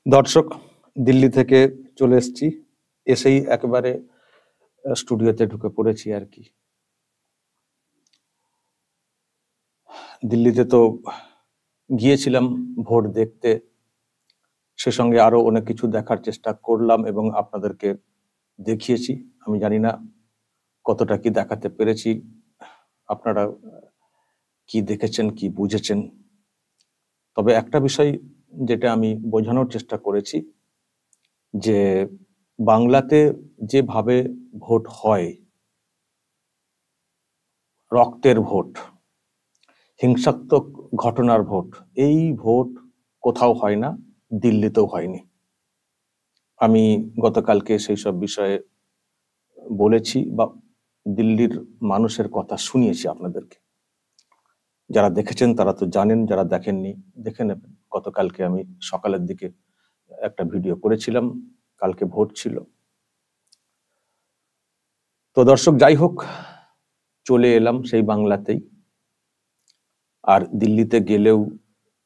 দর্শক, দিল্লি থেকে চলে এসেছি। এসেই একেবারে স্টুডিওতে ঢুকে পড়েছি আর কি। দিল্লিতে তো গিয়েছিলাম ভোট দেখতে, সে সঙ্গে আরো অনেক কিছু দেখার চেষ্টা করলাম এবং আপনাদেরকে দেখিয়েছি। আমি জানি না কতটা কি দেখাতে পেরেছি, আপনারা কি দেখেছেন, কি বুঝেছেন। তবে একটা বিষয় যেটা আমি বোঝানোর চেষ্টা করেছি, যে বাংলাতে যেভাবে ভোট হয়, রক্তের ভোট, হিংসাত্মক ঘটনার ভোট, এই ভোট কোথাও হয় না, দিল্লিতেও হয়নি। আমি গতকালকে সেই সব বিষয়ে বলেছি বা দিল্লির মানুষের কথা শুনিয়েছি আপনাদেরকে। যারা দেখেছেন তারা তো জানেন, যারা দেখেননি দেখে নেবেন। গতকালকে আমি সকালের দিকে একটা ভিডিও করেছিলাম, কালকে ভোট ছিল। তো দর্শক, যাই হোক, চলে এলাম সেই বাংলাতেই। আর দিল্লিতে গেলেও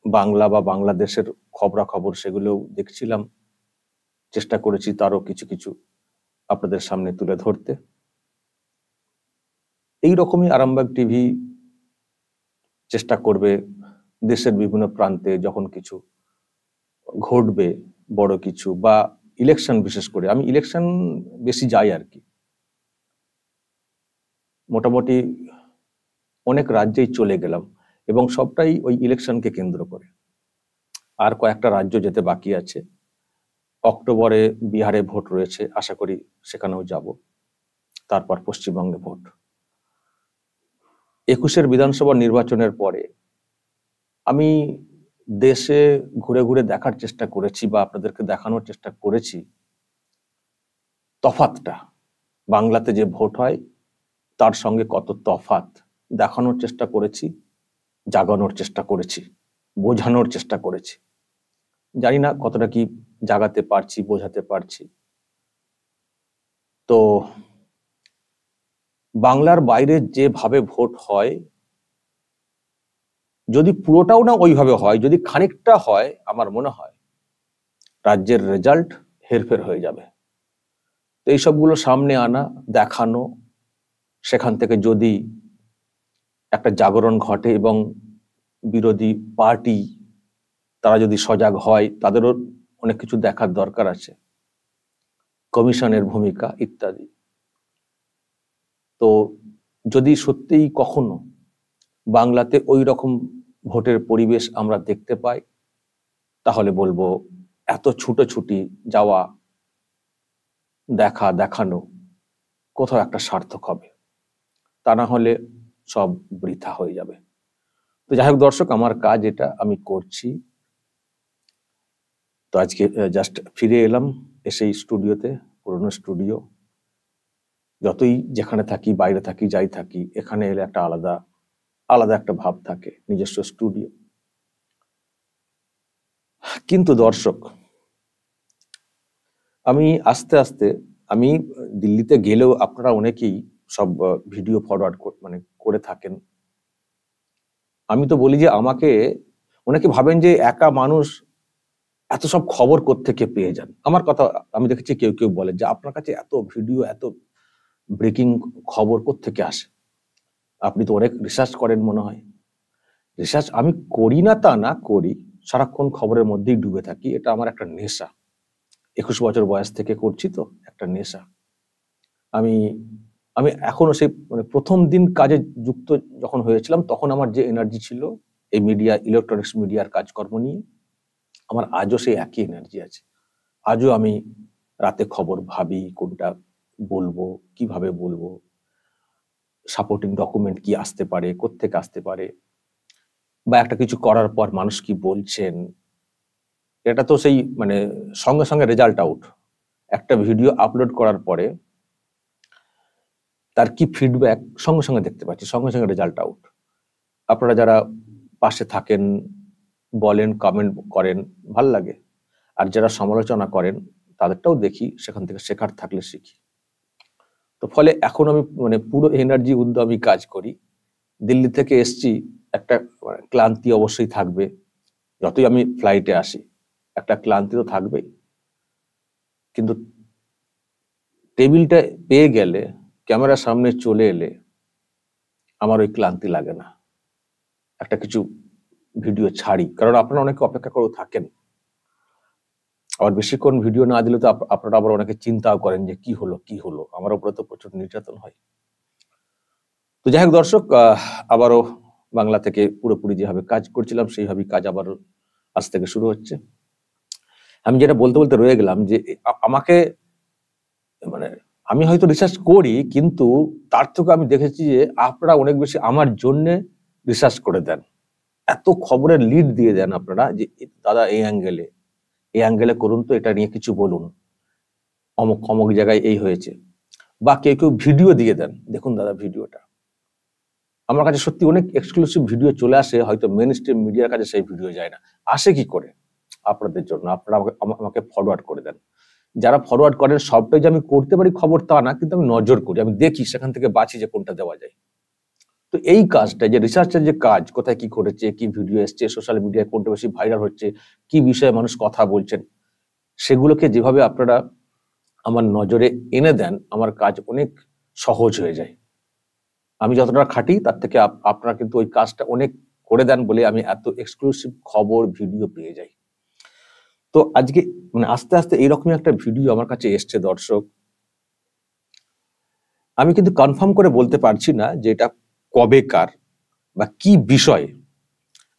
বাংলা বা বাংলাদেশের খবরাখবর সেগুলোও দেখছিলাম, চেষ্টা করেছি তারও কিছু কিছু আপনাদের সামনে তুলে ধরতে। এই রকমই আরামবাগ টিভি চেষ্টা করবে দেশের বিভিন্ন প্রান্তে যখন কিছু ঘটবে, বড় কিছু বা ইলেকশন, বিশেষ করে আমি ইলেকশন বেশি যাই আর কি। মোটামুটি অনেক রাজ্যেই চলে গেলাম এবং সবটাই ওই ইলেকশনকে কেন্দ্র করে। আর কয়েকটা রাজ্য যেতে বাকি আছে। অক্টোবরে বিহারে ভোট রয়েছে, আশা করি সেখানেও যাব। তারপর পশ্চিমবঙ্গে ভোট। 21-এর বিধানসভা নির্বাচনের পরে আমি দেশে ঘুরে ঘুরে দেখার চেষ্টা করেছি বা আপনাদেরকে দেখানোর চেষ্টা করেছি তফাতটা। বাংলাতে যে ভোট হয় তার সঙ্গে কত তফাত দেখানোর চেষ্টা করেছি, জাগানোর চেষ্টা করেছি, বোঝানোর চেষ্টা করেছি। জানি না কতটা কি জাগাতে পারছি, বোঝাতে পারছি। তো বাংলার বাইরে যেভাবে ভোট হয়, যদি পুরোটাও না ওইভাবে হয়, যদি খানিকটা হয়, আমার মনে হয় রাজ্যের রেজাল্ট হেরফের হয়ে যাবে। তো এইসবগুলো সামনে আনা, দেখানো, সেখান থেকে যদি একটা জাগরণ ঘটে এবং বিরোধী পার্টি তারা যদি সজাগ হয়, তাদেরও অনেক কিছু দেখার দরকার আছে, কমিশনের ভূমিকা ইত্যাদি। তো যদি সত্যিই কখনো বাংলাতে ওই রকম ভোটের পরিবেশ আমরা দেখতে পাই, তাহলে বলবো এত ছুটোছুটি যাওয়া, দেখা, দেখানো কোথাও একটা সার্থক হবে। তা না হলে সব বৃথা হয়ে যাবে। তো যাই হোক দর্শক, আমার কাজ এটা, আমি করছি। তো আজকে জাস্ট ফিরে এলাম, এসেই স্টুডিওতে, পুরনো স্টুডিও। যতই যেখানে থাকি, বাইরে থাকি, যাই থাকি, এখানে এলে একটা আলাদা আলাদা একটা ভাব থাকে, নিজস্ব স্টুডিও। কিন্তু দর্শক, আমি আস্তে আস্তে, আমি দিল্লিতে গেলেও আপনারা অনেকেই সব ভিডিও ফরওয়ার্ড মানে করে থাকেন। আমি তো বলি যে আমাকে অনেকে ভাবেন যে একা মানুষ এত সব খবর কোত্থেকে পেয়ে যান। আমার কথা আমি দেখেছি, কেউ কেউ বলে যে আপনার কাছে এত ভিডিও, এত ব্রেকিং খবর কোত্থেকে আসে, আপনি তো অনেক রিসার্চ করেন মনে হয়। রিসার্চ আমি করি না তা না, করি, সারাক্ষণ খবরের মধ্যেই ডুবে থাকি। এটা আমার একটা নেশা, 21 বছর বয়স থেকে করছি, তো একটা নেশা। আমি আমি এখনো সেই মানে প্রথম দিন কাজে যুক্ত যখন হয়েছিলাম, তখন আমার যে এনার্জি ছিল এই মিডিয়া, ইলেকট্রনিক্স মিডিয়ার কাজকর্ম নিয়ে, আমার আজও সেই একই এনার্জি আছে। আজও আমি রাতে খবর ভাবি, কোনটা বলবো, কিভাবে বলবো, সাপোর্টিং ডকুমেন্ট কি আসতে পারে, কোত্থেকে আসতে পারে, বা একটা কিছু করার পর মানুষ কি বলছেন। এটা তো সেই মানে সঙ্গে সঙ্গে রেজাল্ট আউট। একটা ভিডিও আপলোড করার পরে তার কি ফিডব্যাক সঙ্গে সঙ্গে দেখতে পাচ্ছি, সঙ্গে সঙ্গে রেজাল্ট আউট। আপনারা যারা পাশে থাকেন, বলেন, কমেন্ট করেন, ভাল লাগে। আর যারা সমালোচনা করেন তাদেরটাও দেখি, সেখান থেকে শেখার থাকলে শিখি। তো ফলে এখন আমি মানে পুরো এনার্জি উদ্যমী কাজ করি। দিল্লি থেকে এসছি, একটা ক্লান্তি অবশ্যই থাকবে যতই আমি ফ্লাইটে আসি। একটা ক্লান্তি তো থাকবেই, কিন্তু টেবিলটা পেয়ে গেলে, ক্যামেরার সামনে চলে এলে আমার ওই ক্লান্তি লাগে না, একটা কিছু ভিডিও ছাড়ি, কারণ আপনারা অনেকে অপেক্ষা করে থাকেন। আবার বেশিক্ষণ ভিডিও না দিলে তো আপনারা আবার অনেকে চিন্তাও করেন যে কি হলো, আমার উপরে তো প্রচুর নির্যাতন হয়। তো যাই হোক দর্শক, আবারও বাংলা থেকে পুরোপুরি যেভাবে কাজ করছিলাম সেইভাবেই কাজ আবার আজ থেকে শুরু হচ্ছে। আমি যেটা বলতে বলতে রয়ে গেলাম যে আমাকে মানে আমি হয়তো রিসার্চ করি, কিন্তু তার থেকে আমি দেখেছি যে আপনারা অনেক বেশি আমার জন্য রিসার্চ করে দেন, এত খবরের লিড দিয়ে দেন আপনারা যে দাদা এই অ্যাঙ্গেলে করুন, তো এটা নিয়ে কিছু বলুন, অমুক অমুক জায়গায় এই হয়েছে, বা কেউ কেউ ভিডিও দিয়ে দেন, দেখুন দাদা ভিডিওটা। আমার কাছে সত্যি অনেক এক্সক্লুসিভ ভিডিও চলে আসে, হয়তো মেন স্ট্রিম মিডিয়ার কাছে সেই ভিডিও যায় না। আসে কি করে? আপনাদের জন্য, আপনারা আমাকে ফরওয়ার্ড করে দেন। যারা ফরওয়ার্ড করেন সবটাই যে আমি করতে পারি খবর তা না, কিন্তু আমি নজর করি, আমি দেখি, সেখান থেকে বাঁচি যে কোনটা দেওয়া যায়। তো এই কাজটা, যে রিসার্চের যে কাজ, কোথায় কি ঘটেছে, কি ভিডিও এসছে, সোশ্যাল মিডিয়ায় কোনটা বেশি ভাইরাল হচ্ছে, কি বিষয়ে মানুষ কথা বলছেন, সেগুলোকে যেভাবে আপনারা আমার নজরে এনে দেন, আমার কাজ অনেক সহজ হয়ে যায়। আমি যতটা খাটি তার থেকে আপনারা কিন্তু ওই কাজটা অনেক করে দেন বলে আমি এত এক্সক্লুসিভ খবর ভিডিও পেয়ে যাই। তো আজকে মানে আস্তে আস্তে এইরকমই একটা ভিডিও আমার কাছে এসছে দর্শক। আমি কিন্তু কনফার্ম করে বলতে পারছি না যে এটা কবেকার বা কি বিষয়,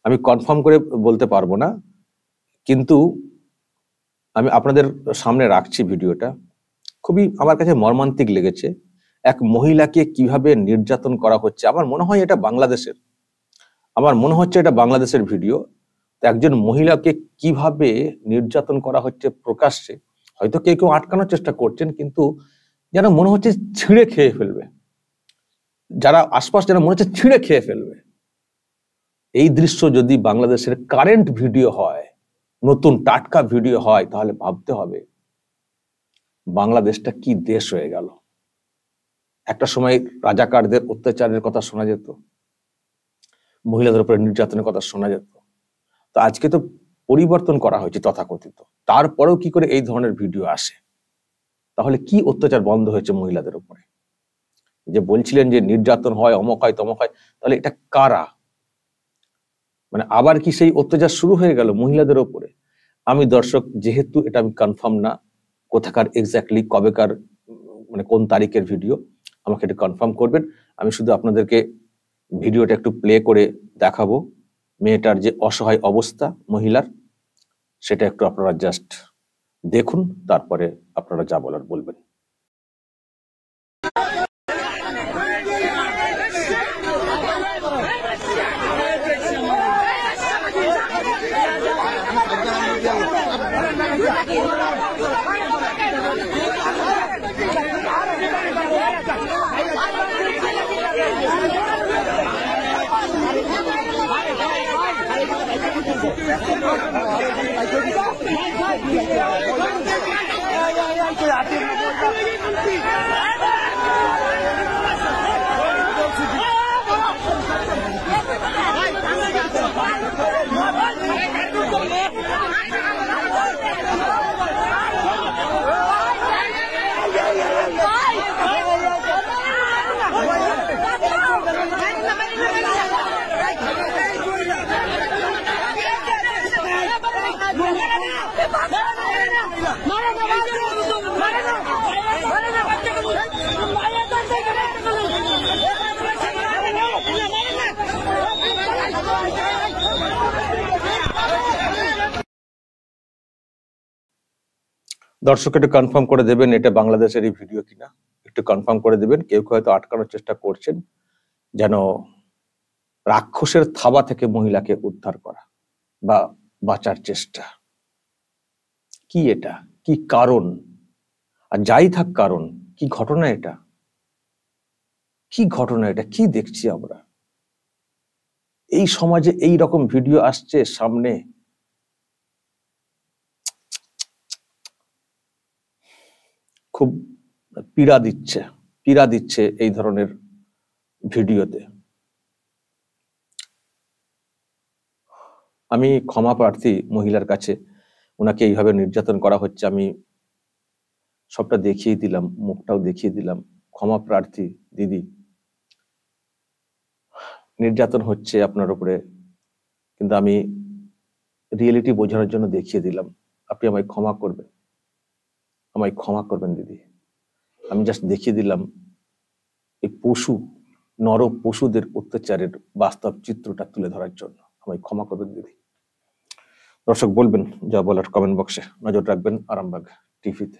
আমি কনফার্ম করে বলতে পারবো না, কিন্তু আমি আপনাদের সামনে রাখছি ভিডিওটা। খুবই আমার কাছে মর্মান্তিক লেগেছে, এক মহিলাকে কিভাবে নির্যাতন করা হচ্ছে। আমার মনে হয় এটা বাংলাদেশের ভিডিও। একজন মহিলাকে কিভাবে নির্যাতন করা হচ্ছে প্রকাশ্যে, হয়তো কেউ কেউ আটকানোর চেষ্টা করছেন, কিন্তু যেন মনে হচ্ছে ছিঁড়ে খেয়ে ফেলবে, যারা আশপাশ যেন মনে হচ্ছে ছিঁড়ে খেয়ে ফেলবে। এই দৃশ্য যদি বাংলাদেশের কারেন্ট ভিডিও হয়, নতুন টাটকা ভিডিও হয়, তাহলে ভাবতে হবে বাংলাদেশটা কি দেশ হয়ে গেল। একটা সময় রাজাকারদের অত্যাচারের কথা শোনা যেত, মহিলাদের উপরে নির্যাতনের কথা শোনা যেত, তো আজকে তো পরিবর্তন করা হয়েছে তথাকথিত, তারপরেও কি করে এই ধরনের ভিডিও আসে? তাহলে কি অত্যাচার বন্ধ হয়েছে মহিলাদের উপরে? যে বলছিলেন যে নির্যাতন হয়, অমক হয়, তমক হয়, তাহলে এটা কারা? মানে আবার কি সেই অত্যাচার শুরু হয়ে গেল মহিলাদের উপরে? আমি দর্শক, যেহেতু এটা আমি কনফার্ম না কোথাকার এক্স্যাক্টলি কবেকার, মানে কোন তারিখের ভিডিও, আমাকে এটা কনফার্ম করবেন। আমি শুধু আপনাদেরকে ভিডিওটা একটু প্লে করে দেখাবো, মেয়েটার যে অসহায় অবস্থা মহিলার, সেটা একটু আপনারা জাস্ট দেখুন, তারপরে আপনারা যা বলার বলবেন। দর্শক একটু কনফার্ম করে দেবেন এটা বাংলাদেশের এই ভিডিও কিনা, একটু কনফার্ম করে দেবেন। কেউ কেউ হয়তো আটকানোর চেষ্টা করছেন, যেন রাক্ষসের থাবা থেকে মহিলাকে উদ্ধার করা বা বাঁচার চেষ্টা। কি এটা, কি কারণ? আর যাই থাক কারণ, কি ঘটনা এটা, কি ঘটনা এটা, কি দেখছি আমরা? এই সমাজে এই রকম ভিডিও আসছে সামনে, খুব পীড়া দিচ্ছে এই ধরনের ভিডিওতে। আমি ক্ষমা প্রার্থী মহিলার কাছে, ওনাকে এইভাবে নির্যাতন করা হচ্ছে, আমি সবটা দেখিয়ে দিলাম, মুখটাও দেখিয়ে দিলাম। ক্ষমা প্রার্থী দিদি, নির্যাতন হচ্ছে আপনার উপরে, কিন্তু আমি রিয়েলিটি বোঝানোর জন্য দেখিয়ে দিলাম। আপনি আমায় ক্ষমা করবেন, আমায় ক্ষমা করবেন দিদি। আমি জাস্ট দেখিয়ে দিলাম এই পশু, নর পশুদের অত্যাচারের বাস্তব চিত্রটা তুলে ধরার জন্য। আমায় ক্ষমা করবেন দিদি। দর্শক বলবেন যা বলার কমেন্ট বক্সে, নজর রাখবেন আরামবাগ টিভিতে।